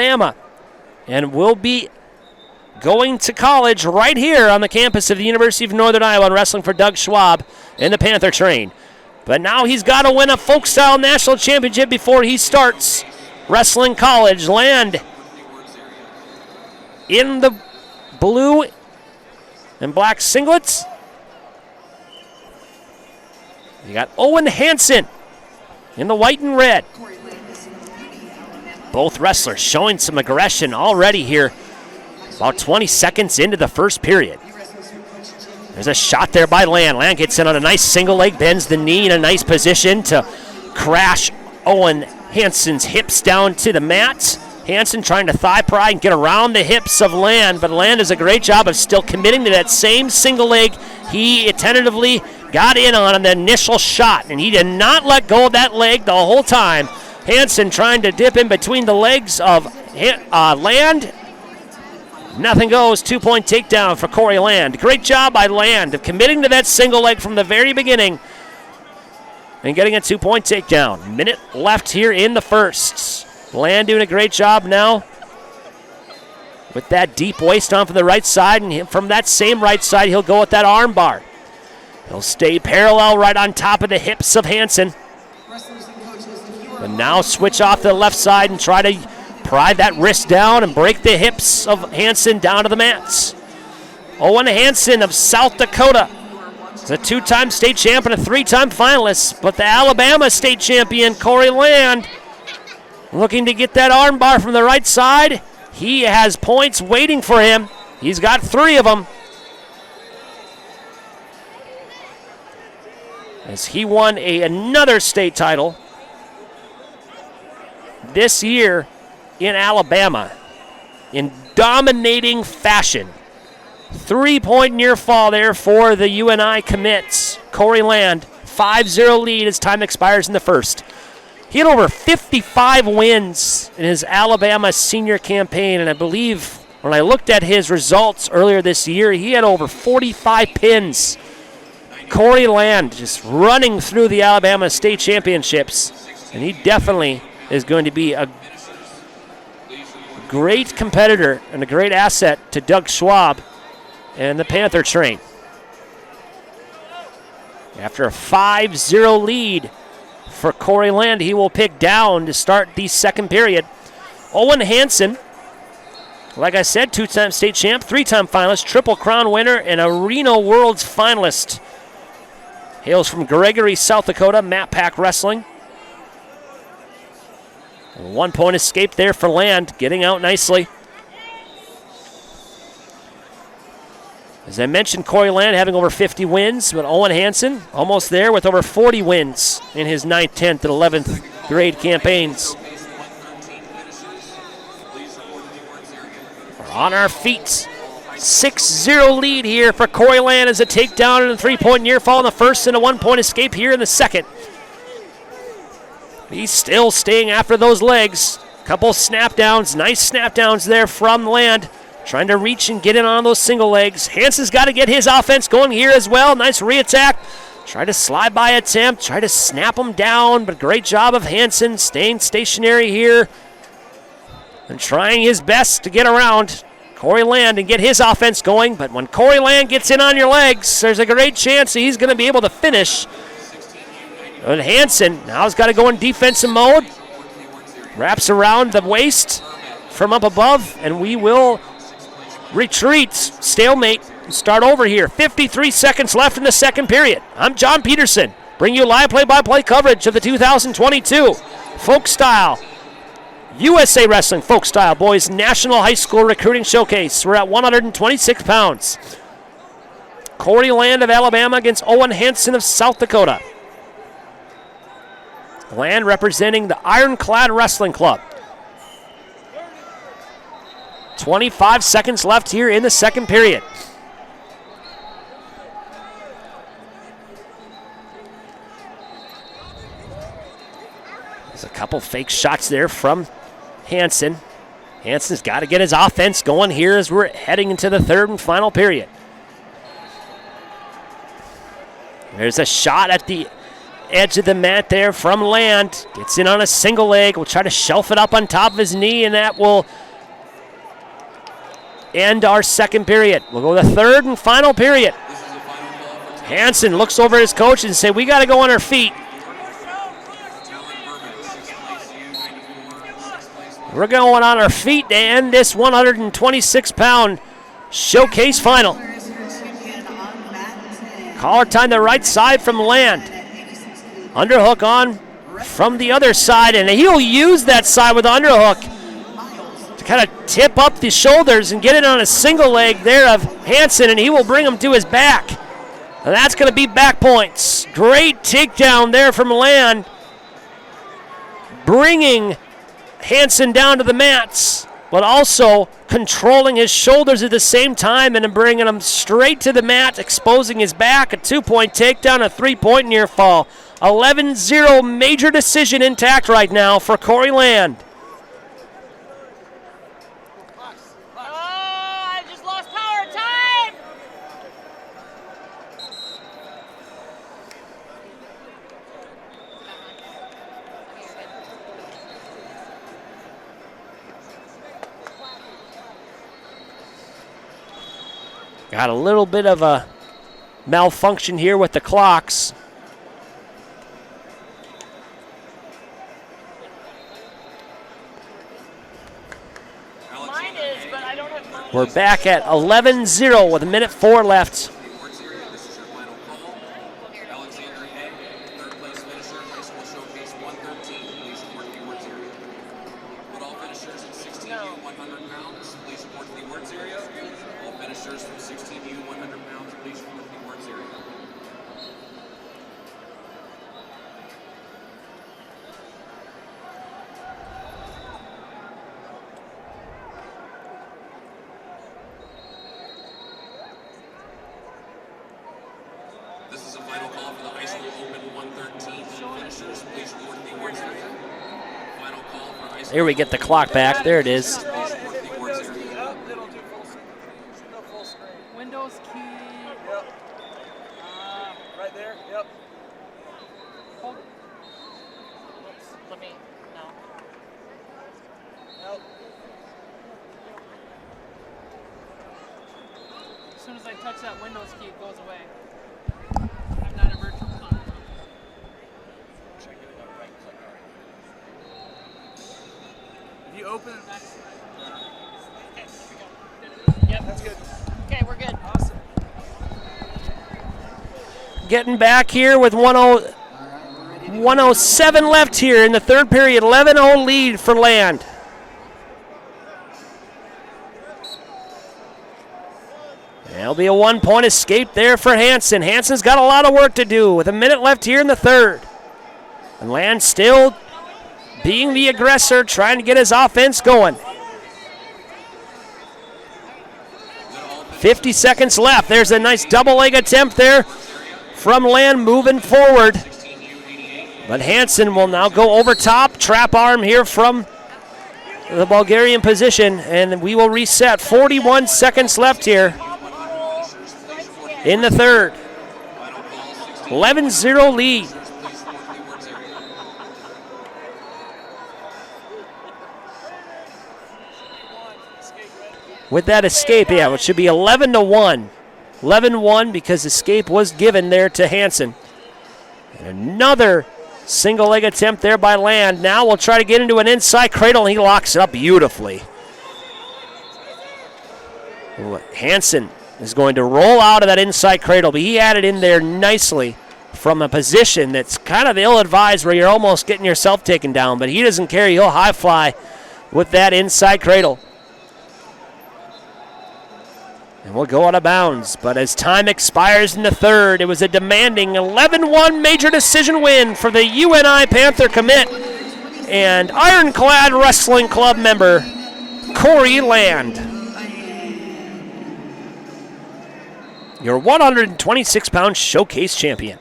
Alabama, and will be going to college right here on the campus of the University of Northern Iowa and wrestling for Doug Schwab in the Panther train. But now he's got to win a Folkstyle National Championship before he starts wrestling college. Land in the blue and black singlets. You got Owen Hansen in the white and red. Both wrestlers showing some aggression already here, about 20 seconds into the first period. There's a shot there by Land. Land gets in on a nice single leg, bends the knee in a nice position to crash Owen Hansen's hips down to the mat. Hansen trying to thigh pry and get around the hips of Land, but Land does a great job of still committing to that same single leg he tentatively got in on the initial shot, and he did not let go of that leg the whole time. Hansen trying to dip in between the legs of Land. Nothing goes. 2-point takedown for Cory Land. Great job by Land of committing to that single leg from the very beginning and getting a 2-point takedown. Minute left here in the first. Land doing a great job now with that deep waist on from the right side, and from that same right side he'll go with that arm bar. He'll stay parallel right on top of the hips of Hansen. But now switch off to the left side and try to pry that wrist down and break the hips of Hansen down to the mats. Owen Hansen of South Dakota is a 2-time state champion, a 3-time finalist, but the Alabama state champion, Cory Land, looking to get that arm bar from the right side. He has points waiting for him. He's got 3 of them, as he won another state title this year in Alabama in dominating fashion. 3-point near fall there for the UNI commits. Cory Land, 5-0 lead as time expires in the first. He had over 55 wins in his Alabama senior campaign, and I believe when I looked at his results earlier this year, he had over 45 pins. Cory Land just running through the Alabama state championships, and he definitely is going to be a great competitor and a great asset to Doug Schwab and the Panther train. After a 5-0 lead for Cory Land, he will pick down to start the second period. Owen Hansen, like I said, 2-time state champ, 3-time finalist, Triple Crown winner, and a Reno Worlds finalist. Hails from Gregory, South Dakota, Mat Pack Wrestling. A 1-point escape there for Land, getting out nicely. As I mentioned, Cory Land having over 50 wins, but Owen Hansen almost there with over 40 wins in his 9th, 10th, and 11th grade campaigns. We're on our feet. 6-0 lead here for Cory Land as a takedown and a 3-point near fall in the first and a 1-point escape here in the second. He's still staying after those legs. Couple snap downs, nice snap downs there from Land. Trying to reach and get in on those single legs. Hansen's got to get his offense going here as well. Nice re-attack. Try to slide by attempt. Try to snap him down, but great job of Hansen staying stationary here and trying his best to get around Cory Land and get his offense going. But when Cory Land gets in on your legs, there's a great chance that he's going to be able to finish. And Hansen now has got to go in defensive mode. Wraps around the waist from up above, and we will retreat, stalemate, and start over here. 53 seconds left in the second period. I'm John Peterson, bring you live play-by-play coverage of the 2022 Folkstyle USA Wrestling Folkstyle Boys National High School Recruiting Showcase. We're at 126 pounds. Cory Land of Alabama against Owen Hansen of South Dakota. Land representing the Ironclad Wrestling Club. 25 seconds left here in the second period. There's a couple fake shots there from Hansen. Hansen's got to get his offense going here as we're heading into the third and final period. There's a shot at the edge of the mat there from Land. Gets in on a single leg. Will try to shelf it up on top of his knee, and that will end our second period. We'll go to the third and final period. Hansen looks over at his coach and says, we got to go on our feet. We're going on our feet to end this 126-pound showcase final. Collar time the right side from Land. Underhook on from the other side, and he'll use that side with the underhook to kind of tip up the shoulders and get it on a single leg there of Hansen, and he will bring him to his back. And that's going to be back points. Great takedown there from Land, bringing Hansen down to the mats, but also controlling his shoulders at the same time and bringing him straight to the mat, exposing his back. A 2-point takedown, a 3-point near fall. 11-0 major decision intact right now for Cory Land. I just lost power. Time! Got a little bit of a malfunction here with the clocks. Mine is, but I don't have mine. We're back at 11-0 with 1:04 left. Here we get the clock back. There it is. Windows key. Yep. Right there. Yep. Hold. Oops. Let me. No. Nope. As soon as I touch that Windows key, it goes away. I'm not a virtual phone. If you open it, Okay, yep. that's good. Okay, we're good. Awesome. Getting back here with 107 left here in the third period. 11-0 lead for Land. There'll be a 1-point escape there for Hansen. Hansen's got a lot of work to do with a minute left here in the third. And Land still being the aggressor, trying to get his offense going. 50 seconds left. There's a nice double leg attempt there from Land moving forward. But Hansen will now go over top. Trap arm here from the Bulgarian position. And we will reset. 41 seconds left here in the third. 11-0 lead. With that escape, yeah, it should be 11-1. 11-1 because escape was given there to Hansen. And another single leg attempt there by Land. Now we'll try to get into an inside cradle, and he locks it up beautifully. Hansen is going to roll out of that inside cradle, but he had it in there nicely from a position that's kind of ill-advised where you're almost getting yourself taken down, but he doesn't care. He'll high fly with that inside cradle. And we'll go out of bounds. But as time expires in the third, it was a demanding 11-1 major decision win for the UNI Panther commit and Ironclad Wrestling Club member, Cory Land. Your 126-pound showcase champion.